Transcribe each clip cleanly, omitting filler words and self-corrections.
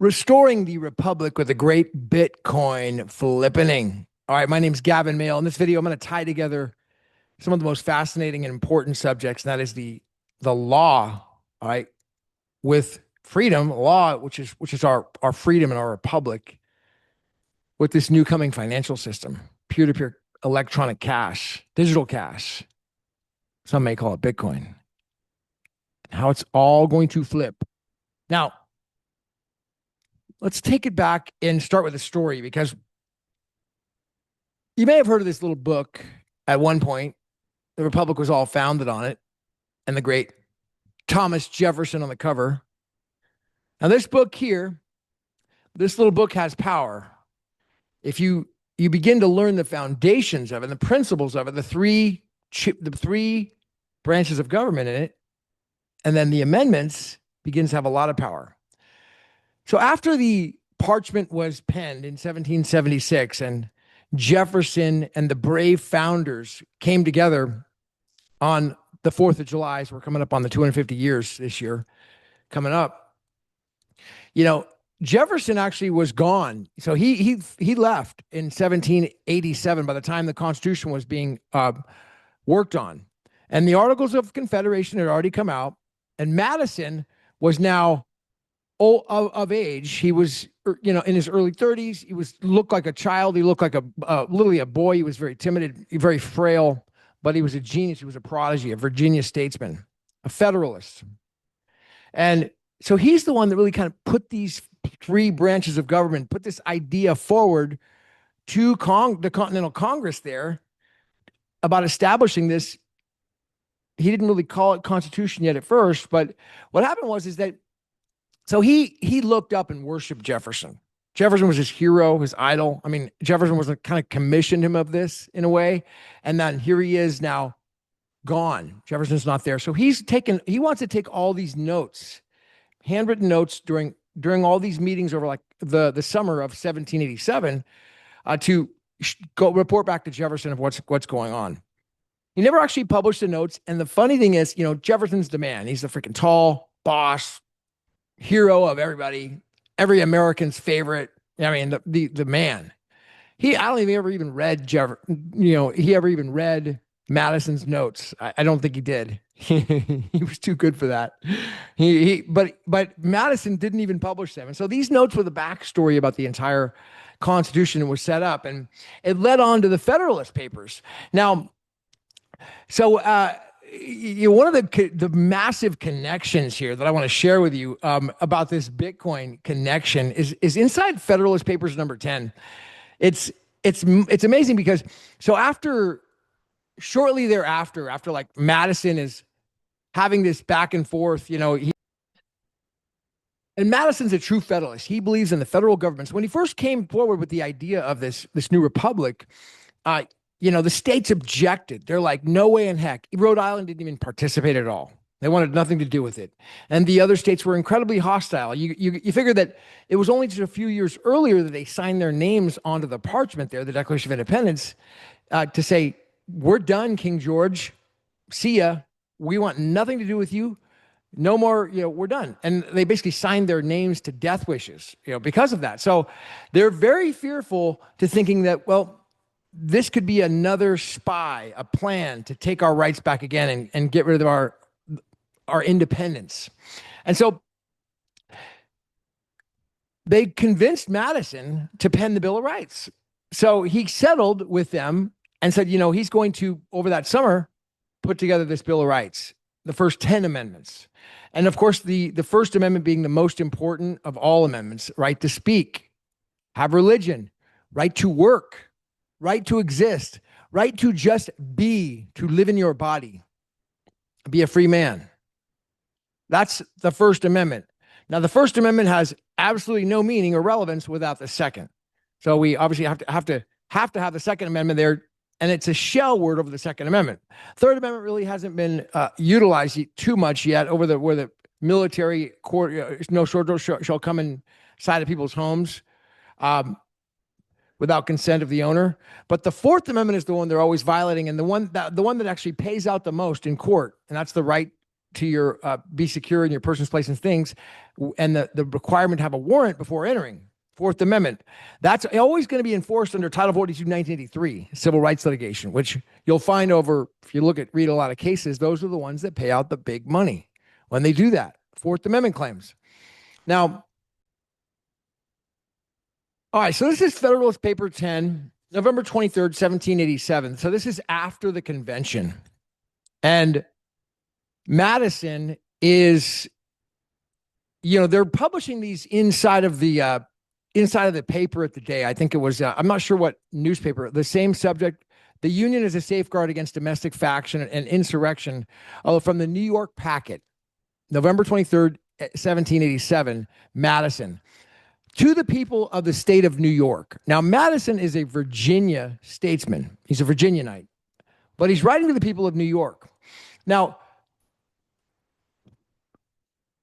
Restoring the Republic with a great Bitcoin flippening. All right, my name's Gavin Mehl. In this video, I'm going to tie together some of the most fascinating and important subjects, and that is the law, all right, with freedom, law, which is our freedom and our republic, with this new coming financial system, peer-to-peer electronic cash, digital cash. Some may call it Bitcoin. How it's all going to flip. Now, let's take it back and start with a story, because you may have heard of this little book at one point. The Republic was all founded on it, and the great Thomas Jefferson on the cover. Now, this book here, this little book has power. If you begin to learn the foundations of it, the principles of it, the three branches of government in it, and then the amendments, begins to have a lot of power. So after the parchment was penned in 1776 and Jefferson and the brave founders came together on the 4th of July, so we're coming up on the 250 years this year, coming up, Jefferson actually was gone. So he left in 1787 by the time the Constitution was being worked on. And the Articles of Confederation had already come out, and Madison was now of age. He was, in his early 30s. He looked like a child. He looked like literally a boy. He was very timid, very frail, but he was a genius. He was a prodigy, a Virginia statesman, a Federalist. And so he's the one that really kind of put these three branches of government, put this idea forward to the Continental Congress there about establishing this. He didn't really call it Constitution yet at first, but what happened was that so he looked up and worshiped Jefferson. Jefferson was his hero, his idol. I mean, Jefferson was kind of commissioned him of this in a way. And then here he is now gone. Jefferson's not there. So he wants to take all these notes, handwritten notes during all these meetings over like the summer of 1787 to go report back to Jefferson of what's going on. He never actually published the notes. And the funny thing is, Jefferson's the man. He's the freaking tall boss, hero of everybody, every American's favorite. I mean, the man. I don't think he ever even read he ever even read Madison's notes. I don't think he did. He was too good for that. But Madison didn't even publish them. And so these notes were the backstory about the entire Constitution was set up, and it led on to the Federalist Papers. Now, so one of the massive connections here that I want to share with you about this Bitcoin connection is inside Federalist Papers number 10. It's amazing because shortly thereafter, after like Madison is having this back and forth, and Madison's a true Federalist. He believes in the federal government. So when he first came forward with the idea of this new republic, the states objected. They're like, no way in heck. Rhode Island didn't even participate at all. They wanted nothing to do with it. And the other states were incredibly hostile. You figure that it was only just a few years earlier that they signed their names onto the parchment there, the Declaration of Independence, to say, we're done, King George. See ya. We want nothing to do with you. No more, we're done. And they basically signed their names to death wishes, because of that. So they're very fearful to thinking that, well, this could be another spy, a plan to take our rights back again and get rid of our independence. And so they convinced Madison to pen the Bill of Rights. So he settled with them and said, he's going to, over that summer, put together this Bill of Rights, the first 10 amendments. And of course, the First Amendment being the most important of all amendments, right to speak, have religion, right to work, right to exist, right to just be, to live in your body, be a free man. That's the First Amendment. Now, the First Amendment has absolutely no meaning or relevance without the Second. So we obviously have to have the Second Amendment there, and it's a shell word over the Second Amendment. Third Amendment really hasn't been utilized too much yet where the military court, no soldier shall come inside of people's homes without consent of the owner. But the Fourth Amendment is the one they're always violating, and the one that actually pays out the most in court, and that's the right to your be secure in your person's place and things, and the requirement to have a warrant before entering. Fourth Amendment. That's always going to be enforced under Title 42, 1983, civil rights litigation, which you'll find over, if you read a lot of cases, those are the ones that pay out the big money when they do that. Fourth Amendment claims. Now, all right, so this is Federalist Paper 10, November 23rd, 1787. So this is after the convention. And Madison is, they're publishing these inside of the paper at the day. I think it was, I'm not sure what newspaper, the same subject. The Union is a safeguard against domestic faction and insurrection, from the New York Packet, November 23rd, 1787, Madison. To the people of the state of New York. Now, Madison is a Virginia statesman. He's a Virginianite, but he's writing to the people of New York. Now,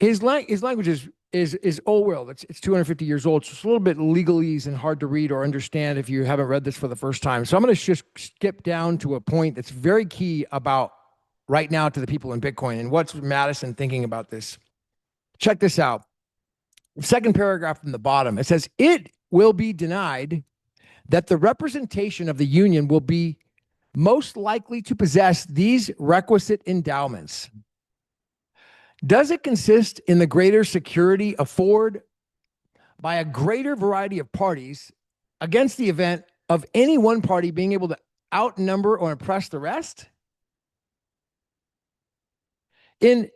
his language is old world. It's 250 years old. So it's a little bit legalese and hard to read or understand if you haven't read this for the first time. So I'm going to just skip down to a point that's very key about right now to the people in Bitcoin and what's Madison thinking about this. Check this out. Second paragraph from the bottom. It says, it will be denied that the representation of the Union will be most likely to possess these requisite endowments. Does it consist in the greater security afforded by a greater variety of parties against the event of any one party being able to outnumber or impress the rest? In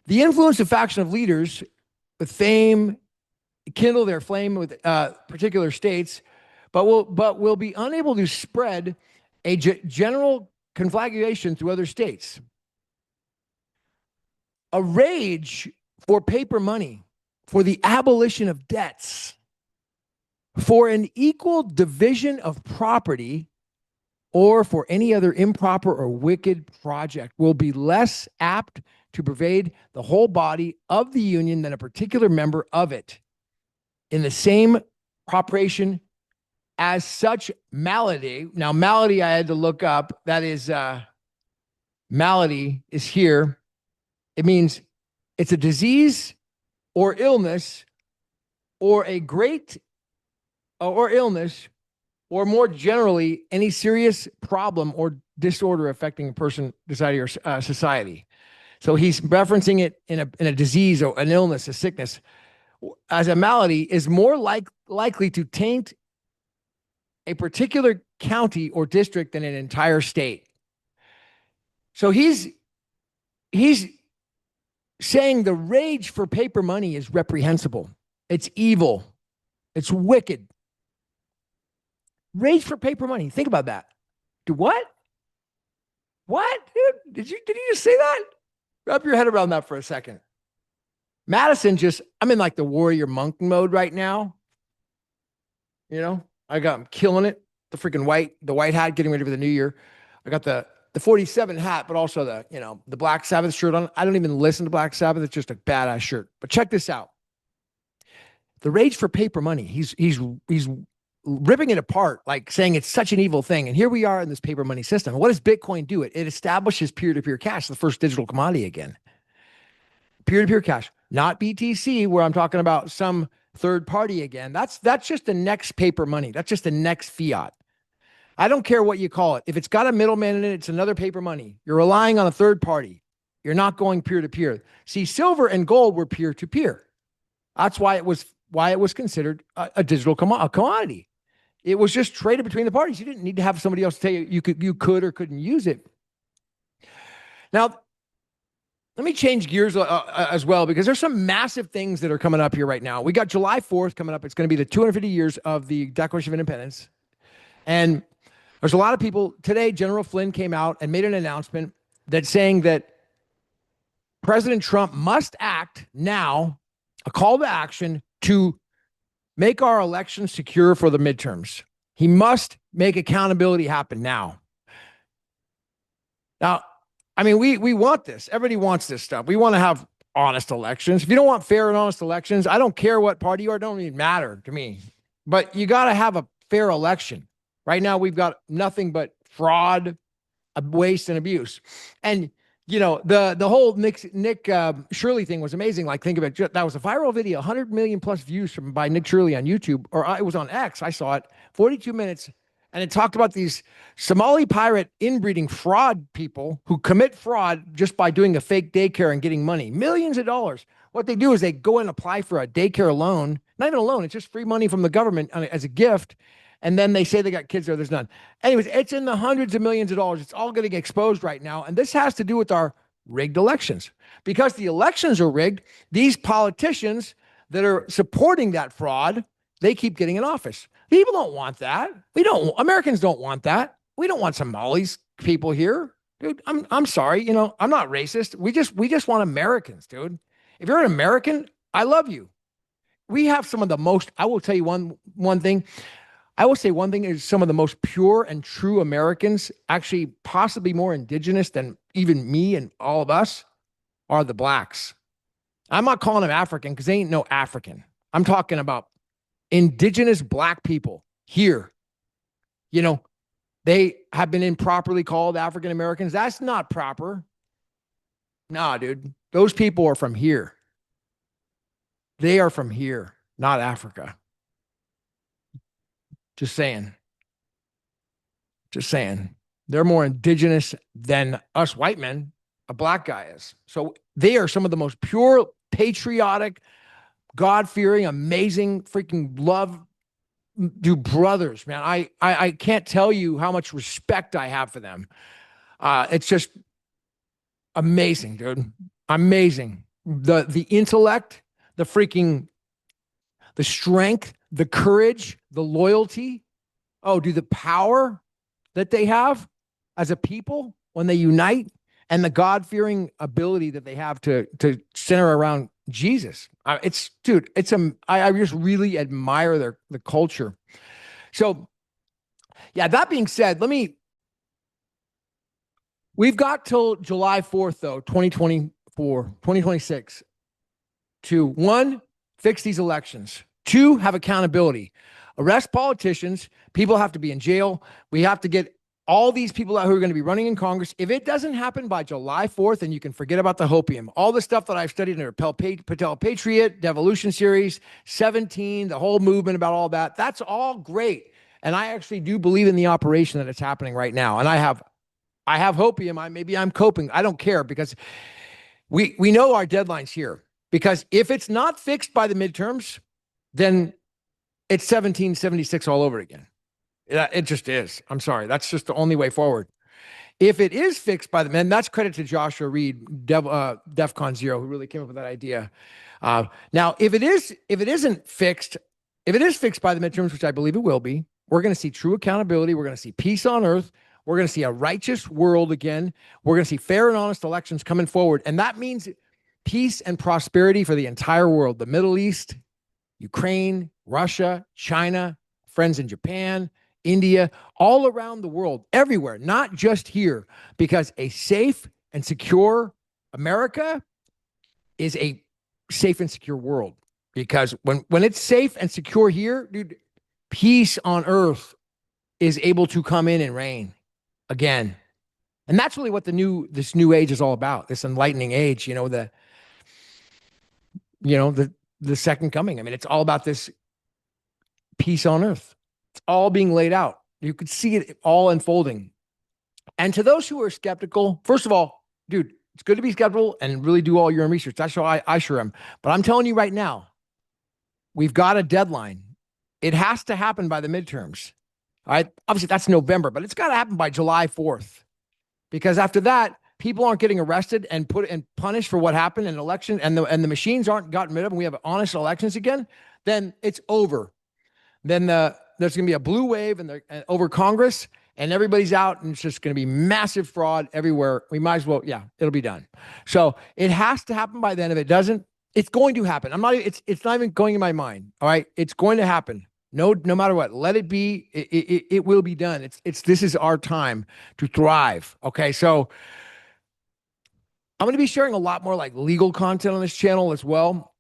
the influence of faction of leaders with fame, kindle their flame with particular states, but will be unable to spread a general conflagration through other states. A rage for paper money, for the abolition of debts, for an equal division of property, or for any other improper or wicked project will be less apt to pervade the whole body of the Union than a particular member of it. In the same proportion as such malady. Now, malady I had to look up. That is, malady is here. It means it's a disease or illness or a great or illness, or more generally, any serious problem or disorder affecting a person, society, or society. So he's referencing it in a disease or an illness, a sickness, as a malady is more likely to taint a particular county or district than an entire state. So he's saying the rage for paper money is reprehensible. It's evil. It's wicked. Rage for paper money. Think about that. Do what? What? Dude, did you just say that? Wrap your head around that for a second. Madison I'm in like the warrior monk mode right now. I'm killing it. The white hat, getting ready for the new year. I got the 47 hat, but also the Black Sabbath shirt on. I don't even listen to Black Sabbath. It's just a badass shirt. But check this out. The rage for paper money. He's ripping it apart, like saying it's such an evil thing. And here we are in this paper money system. What does Bitcoin do? It establishes peer-to-peer cash, the first digital commodity again. Peer-to-peer cash, not BTC, where I'm talking about some third party again. That's just the next paper money. That's just the next fiat. I don't care what you call it. If it's got a middleman in it, it's another paper money. You're relying on a third party. You're not going peer-to-peer. See, silver and gold were peer-to-peer. That's why it was considered a digital commodity. It was just traded between the parties. You didn't need to have somebody else tell you you could or couldn't use it. Now, let me change gears as well, because there's some massive things that are coming up here right now. We got July 4th coming up. It's going to be the 250 years of the Declaration of Independence. And there's a lot of people. Today, General Flynn came out and made an announcement that's saying that President Trump must act now, a call to action to make our elections secure for the midterms. He must make accountability happen now. Now, I mean, we want this. Everybody wants this stuff. We want to have honest elections. If you don't want fair and honest elections, I don't care what party you are. It don't even matter to me. But you got to have a fair election. Right now, we've got nothing but fraud, waste, and abuse. And the whole Nick Shirley thing was amazing. Like, think of it. That was a viral video, 100 million plus views by Nick Shirley on YouTube, or it was on X. I saw it, 42 minutes. And it talked about these Somali pirate inbreeding fraud people who commit fraud just by doing a fake daycare and getting money, millions of dollars. What they do is they go and apply for a daycare loan, not even a loan, it's just free money from the government as a gift. And then they say they got kids there. There's none. Anyways, it's in the hundreds of millions of dollars. It's all getting exposed right now. And this has to do with our rigged elections. Because the elections are rigged, these politicians that are supporting that fraud, they keep getting in office. People don't want that. Americans don't want that. We don't want Somalis people here. Dude, I'm sorry. I'm not racist. We just want Americans, dude. If you're an American, I love you. We have some of the most, I will tell you one thing. I will say one thing is some of the most pure and true Americans, actually possibly more indigenous than even me and all of us, are the blacks. I'm not calling them African because they ain't no African. I'm talking about indigenous black people here. They have been improperly called African Americans. That's not proper. Nah, dude. Those people are from here. They are from here, not Africa. Just saying. They're more indigenous than us white men, a black guy is. So they are some of the most pure, patriotic, God-fearing, amazing, freaking love, dude, brothers, man. I can't tell you how much respect I have for them. It's just amazing, dude. Amazing. The intellect, the strength, the courage, the loyalty. Oh, dude, the power that they have as a people when they unite, and the God-fearing ability that they have to center around Jesus. I just really admire the culture. So, yeah, that being said, we've got till July 4th, though, 2026, to 1, fix these elections. 2, have accountability. Arrest politicians. People have to be in jail. We have to get all these people out who are going to be running in Congress. If it doesn't happen by July 4th, then you can forget about the hopium. All the stuff that I've studied in the Patel Patriot, Devolution Series, 17, the whole movement about all that, that's all great. And I actually do believe in the operation that it's happening right now. And I have hopium. Maybe I'm coping. I don't care, because we know our deadline's here. Because if it's not fixed by the midterms, then it's 1776 all over again. It just is. I'm sorry. That's just the only way forward. If it is fixed by the, and that's credit to Joshua Reed, DEFCON 0, who really came up with that idea. Now, if it isn't fixed, if it is fixed by the midterms, which I believe it will be, we're going to see true accountability. We're going to see peace on earth. We're going to see a righteous world again. We're going to see fair and honest elections coming forward. And that means peace and prosperity for the entire world. The Middle East, Ukraine, Russia, China, friends in Japan, India, all around the world, everywhere, not just here, because a safe and secure America is a safe and secure world. Because when it's safe and secure here, dude, peace on earth is able to come in and reign again. And that's really what this new age is all about, this enlightening age, the second coming. I mean, it's all about this peace on earth. It's all being laid out. You could see it all unfolding. And to those who are skeptical, first of all, dude, it's good to be skeptical and really do all your own research. That's how I sure am. But I'm telling you right now, we've got a deadline. It has to happen by the midterms. All right. Obviously, that's November, but it's got to happen by July 4th. Because after that, people aren't getting arrested and put and punished for what happened in an election, and the machines aren't gotten rid of, and we have honest elections again, then it's over. Then there's going to be a blue wave and over Congress, and everybody's out, and it's just going to be massive fraud everywhere. We might as well, it'll be done. So it has to happen by then. If it doesn't, it's going to happen. It's not even going in my mind. All right. It's going to happen. No matter what, let it be. It will be done. This is our time to thrive. Okay. So I'm going to be sharing a lot more like legal content on this channel as well.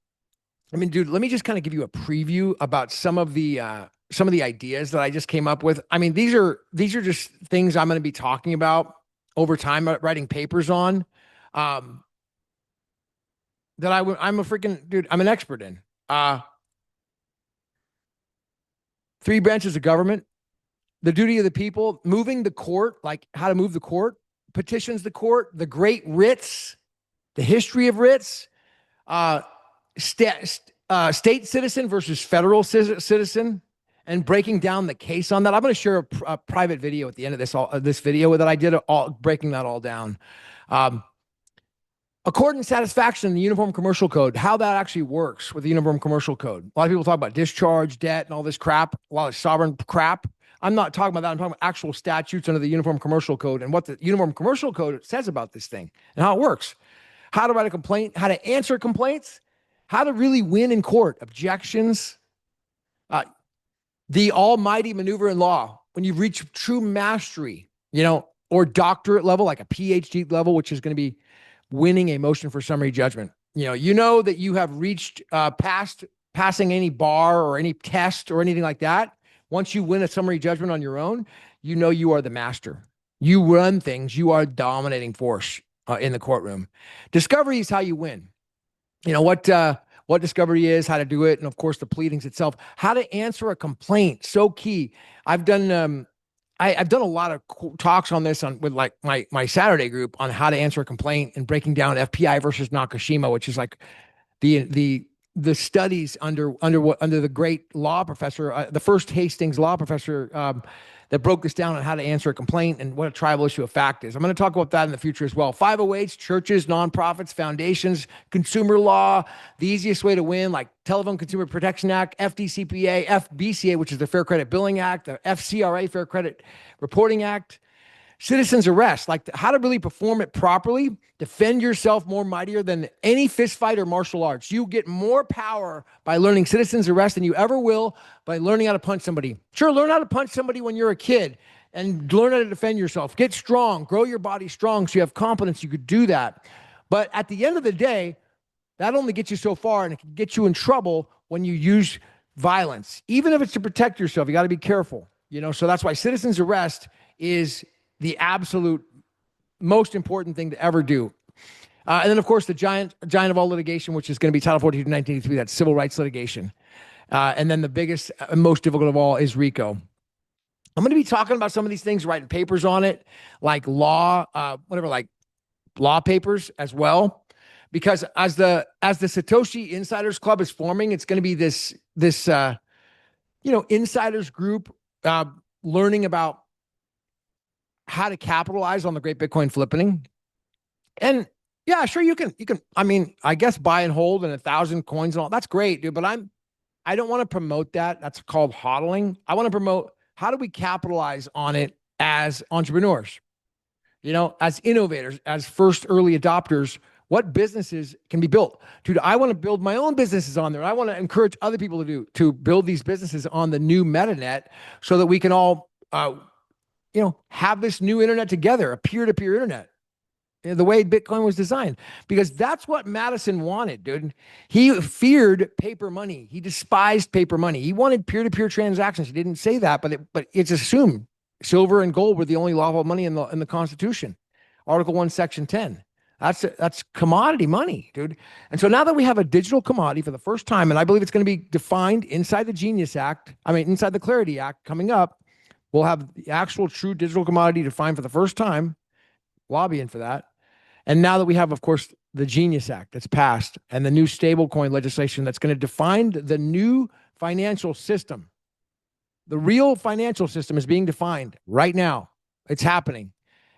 I mean, dude, let me just kind of give you a preview about some of the ideas that I just came up with. I mean, these are just things I'm going to be talking about over time, writing papers on. um, that I'm a freaking dude. I'm an expert in. Three branches of government, the duty of the people, moving the court, like how to move the court, petitions the court, the great writs, the history of writs, state citizen versus federal citizen, and breaking down the case on that. I'm going to share a private video at the end of this video that I did, breaking that all down. Accord and satisfaction in the Uniform Commercial Code, how that actually works with the Uniform Commercial Code. A lot of people talk about discharge, debt, and all this crap, a lot of sovereign crap. I'm not talking about that. I'm talking about actual statutes under the Uniform Commercial Code and what the Uniform Commercial Code says about this thing and how it works. How to write a complaint, how to answer complaints, how to really win in court, objections, the almighty maneuver in law, when you reach true mastery, or doctorate level, like a PhD level, which is going to be winning a motion for summary judgment. You know that you have reached passing any bar or any test or anything like that. Once you win a summary judgment on your own, you are the master. You run things. You are a dominating force in the courtroom. Discovery is how you win. What discovery is, how to do it, and of course the pleadings itself. How to answer a complaint, so key. I've done I've done a lot of talks on this with like my Saturday group on how to answer a complaint and breaking down FPI versus Nakashima, which is like the studies under the great law professor, the first Hastings law professor that broke this down on how to answer a complaint and what a tribal issue of fact is. I'm going to talk about that in the future as well. 508s, churches, nonprofits, foundations, consumer law, the easiest way to win, like Telephone Consumer Protection Act, FDCPA, FBCA, which is the Fair Credit Billing Act, the FCRA, Fair Credit Reporting Act, citizens arrest, like how to really perform it properly, defend yourself more mightier than any fist fight or martial arts. You get more power by learning citizens arrest than you ever will by learning how to punch somebody. Sure, learn how to punch somebody when you're a kid and learn how to defend yourself. Get strong, grow your body strong so you have confidence you could do that. But at the end of the day, that only gets you so far, and it can get you in trouble when you use violence. Even if it's to protect yourself, you got to be careful. So that's why citizens arrest is the absolute most important thing to ever do. And then, of course, the giant of all litigation, which is going to be Title 42 to 1983, that's civil rights litigation. And then the biggest and most difficult of all is RICO. I'm going to be talking about some of these things, writing papers on it, like law, like law papers as well. Because as the Satoshi Insiders Club is forming, it's going to be this insiders group learning about how to capitalize on the great Bitcoin flipping. And yeah, sure, you can, I guess buy and hold and 1,000 coins and all. That's great, dude. But I don't want to promote that. That's called hodling. I want to promote how do we capitalize on it as entrepreneurs, as innovators, as first early adopters. What businesses can be built? Dude, I want to build my own businesses on there. I want to encourage other people to build these businesses on the new MetaNet so that we can all have this new internet together, a peer-to-peer internet, the way Bitcoin was designed, because that's what Madison wanted, dude. He feared paper money. He despised paper money. He wanted peer-to-peer transactions. He didn't say that, but it's assumed silver and gold were the only lawful money in the Constitution. Article 1, Section 10. That's commodity money, dude. And so now that we have a digital commodity for the first time, and I believe it's going to be defined inside the inside the Clarity Act coming up, we'll have the actual true digital commodity defined for the first time, lobbying for that. And now that we have, of course, the Genius Act that's passed and the new stablecoin legislation that's going to define the new financial system. The real financial system is being defined right now. It's happening.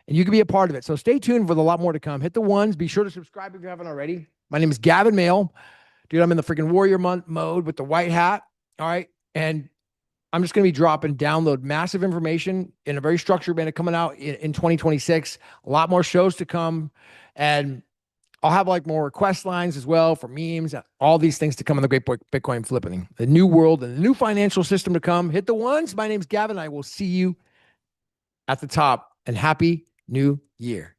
And you can be a part of it. So stay tuned for a lot more to come. Hit the ones. Be sure to subscribe if you haven't already. My name is Gavin Mehl. Dude, I'm in the freaking warrior mode with the white hat. All right. And I'm just going to be download massive information in a very structured manner coming out in 2026. A lot more shows to come. And I'll have like more request lines as well for memes, all these things to come on the great Bitcoin flipping, the new world and the new financial system to come. Hit the ones. My name's Gavin. I will see you at the top, and happy New Year.